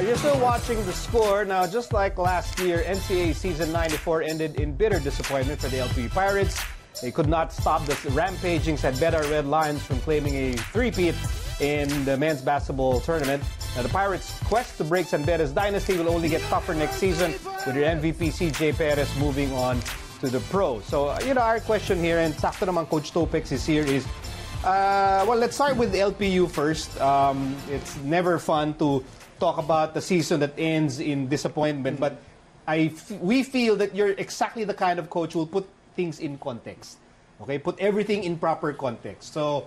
You're still watching The Score. Now, just like last year, NCAA Season 94 ended in bitter disappointment for the LPU Pirates. They could not stop the rampaging Sadbeta Red Lions from claiming a three-peat in the men's basketball tournament. Now, the Pirates' quest to break Sadbeta's dynasty will only get tougher next season, with their MVP CJ Perez moving on to the pros. So, our question here, and sakto naman Coach Topex is here, is well, let's start with LPU first. It's never fun to talk about the season that ends in disappointment, but we feel that you're exactly the kind of coach who will put things in context. Okay, put everything in proper context. So,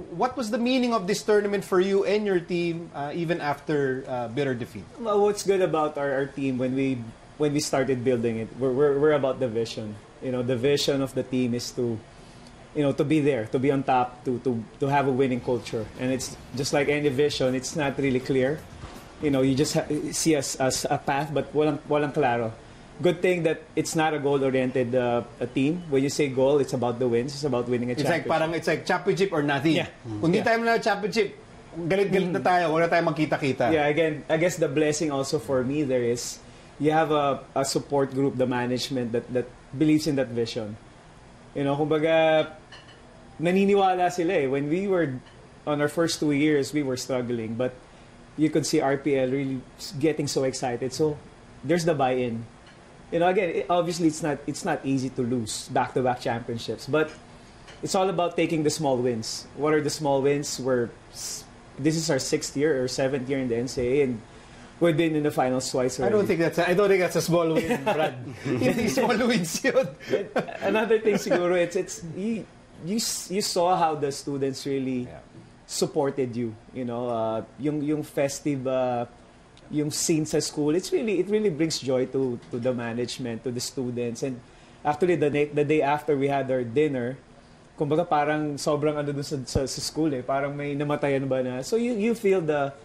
what was the meaning of this tournament for you and your team, even after bitter defeat? Well, what's good about our team when we started building it, we're about the vision. The vision of the team is to be there, to be on top, to have a winning culture. And it's just like any vision, it's not really clear. You just see us as a path, but walang klaro. Good thing that it's not a goal-oriented team. When you say goal, it's about the wins. It's about winning a championship. It's like championship or nothing. Yeah. Kung di tayo na championship, galit-galit na tayo, wala tayong magkita-kita. Yeah, again, I guess the blessing also for me there is you have a support group, the management that believes in that vision. Kumbaga, naniniwala sila eh. When we were on our first 2 years, we were struggling, but you could see RPL really getting so excited. So there's the buy-in. Again, obviously it's not easy to lose back-to-back championships, but it's all about taking the small wins. What are the small wins? This is our 6th year or 7th year in the NCAA, and we've been in the finals twice already. I don't think that's a small win, Brad. Hindi small wins yun. Another thing siguro, it's you saw how the students really supported you. Yung festive yung scene sa school, it really brings joy to the management, to the students. And actually the day after we had our dinner, kumbaga parang sobrang dun sa school eh, parang may namatayan ba na. So you feel that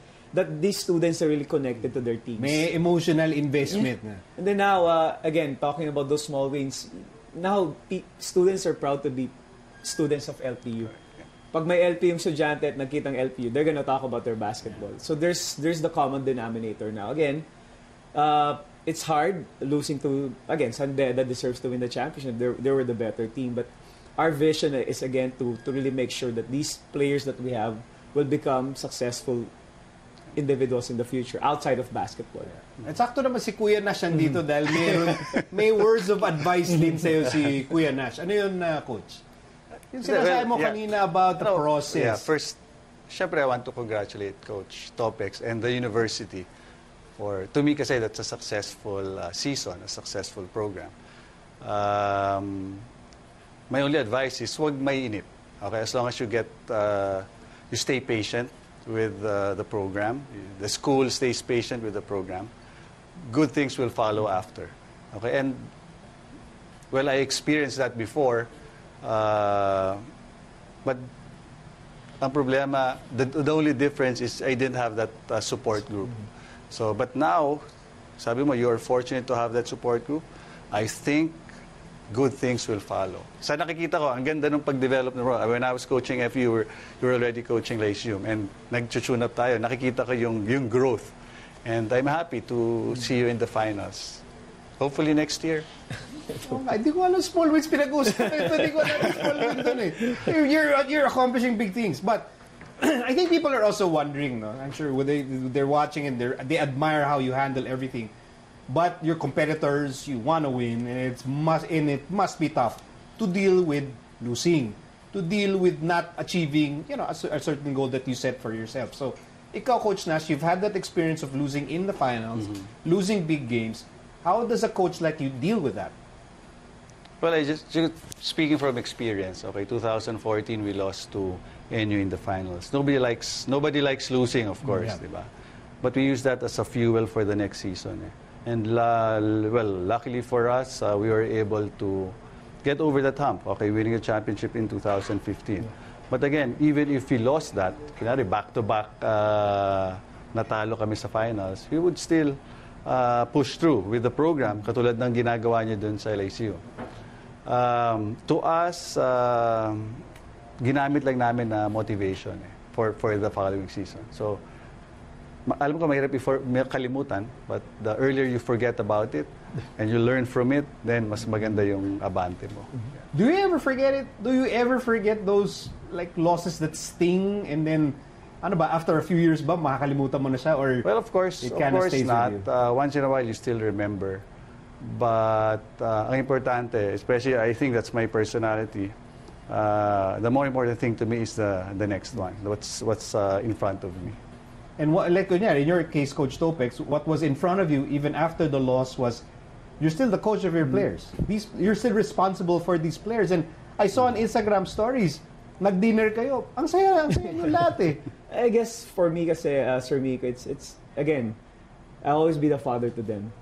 these students are really connected to their teams. May emotional investment na. And then now, again, talking about those small wins, now students are proud to be students of LPU. Pag may LPU yung estudyante at nakita ng LPU, they're gonna talk about their basketball. So there's the common denominator now. Again, it's hard losing to, again, Sadbeta deserves to win the championship. They were the better team. But our vision is, again, to really make sure that these players that we have will become successful individuals in the future outside of basketball. At sakto naman si Kuya Nash dito dahil may words of advice din sa'yo si Kuya Nash. Ano yun, Coach? Yung sinasabi mo kanina about the process. Yeah, first, syempre I want to congratulate Coach Topex and the university for, to me kasi that's a successful season, a successful program. My only advice is huwag mainit. Okay, as long as you you stay patient with the program, the school stays patient with the program, good things will follow after. Okay, and well, I experienced that before. But ang problema, the only difference is I didn't have that support group. So, but now, sabi mo, you're fortunate to have that support group. I think good things will follow. Sa nakikita ko, ang ganda nung pag-develop ng role. When I was coaching FU, you were already coaching Lyceum. And nag-tune up tayo. Nakikita ko yung growth. And I'm happy to see you in the finals. Hopefully next year. Hindi ko alam small wins pinag-uusapan ito. Hindi ko alam small wins doon eh. You're accomplishing big things. But I think people are also wondering, no? I'm sure they're watching and they admire how you handle everything. But your competitors, you want to win, and it must be tough to deal with losing, to deal with not achieving, a certain goal that you set for yourself. So, ikaw, Coach Nash, you've had that experience of losing in the finals, losing big games. How does a coach like you deal with that? Well, speaking from experience, okay, 2014 we lost to NU in the finals. Nobody likes losing, of course, diba? But we use that as a fuel for the next season. And luckily for us, we were able to get over that hump, okay, winning a championship in 2015. But again, even if we lost that, back-to-back natalo kami sa finals, we would still push through with the program, katulad ng ginagawa niya dun sa LSU. To us, ginamit lang namin na motivation for the following season. So, alam ko mahirap kalimutan, but the earlier you forget about it and you learn from it, then mas maganda yung abante mo. Do you ever forget it? Do you ever forget those like losses that sting, and then ano ba, after a few years ba makakalimutan mo na siya, or Well, of course not. Once in a while you still remember. But ang importante, especially I think that's my personality, the more important thing to me is the next one. What's in front of me. And what, like in your case, Coach Topex, what was in front of you even after the loss was you're still the coach of your players. You're still responsible for these players. And I saw on Instagram stories, nag-dinner kayo. Ang saya nyo lahat eh. I guess for me kasi, Sir Miko, it's again, I'll always be the father to them.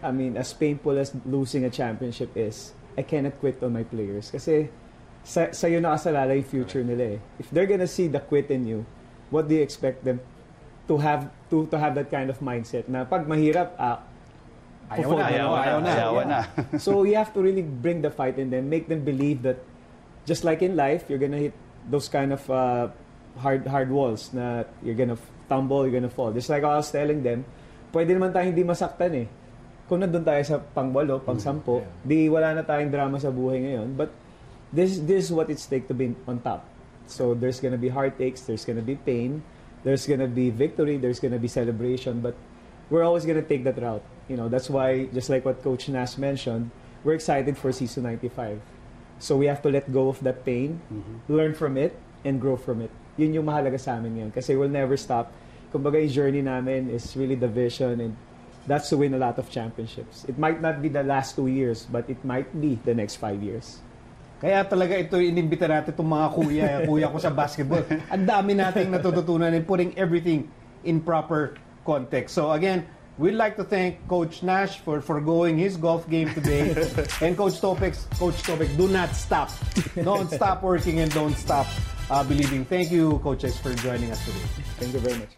I mean, as painful as losing a championship is, I cannot quit on my players. Kasi sa'yo nakasalala yung future nila eh. If they're gonna see the quit in you, what do you expect them to have that kind of mindset na pag mahirap, ayaw na. So you have to really bring the fight in them, make them believe that just like in life, you're gonna hit those kind of hard walls na you're gonna tumble, you're gonna fall. Just like I was telling them, pwede naman tayo hindi masaktan eh. Kung nandun tayo sa pang-8, pang-10, di wala na tayong drama sa buhay ngayon. But this is what it's take to be on top. So there's gonna be heartaches, there's gonna be pain, there's gonna be victory, there's gonna be celebration, but we're always gonna take that route. You know, that's why, just like what Coach Nash mentioned, we're excited for season 95. So we have to let go of that pain, learn from it, and grow from it. Yun yung mahalaga sa amin ngayon. Kasi we'll never stop. Kumbaga, yung journey namin is really the vision, and that's to win a lot of championships. It might not be the last 2 years, but it might be the next 5 years. Kaya talaga ito inimbita natin itong mga kuya ko sa basketball. Ang dami nating natututunan in putting everything in proper context. So again, we'd like to thank Coach Nash for forgoing his golf game today. And Coach Topex, do not stop. Don't stop working and don't stop believing. Thank you, coaches, for joining us today. Thank you very much.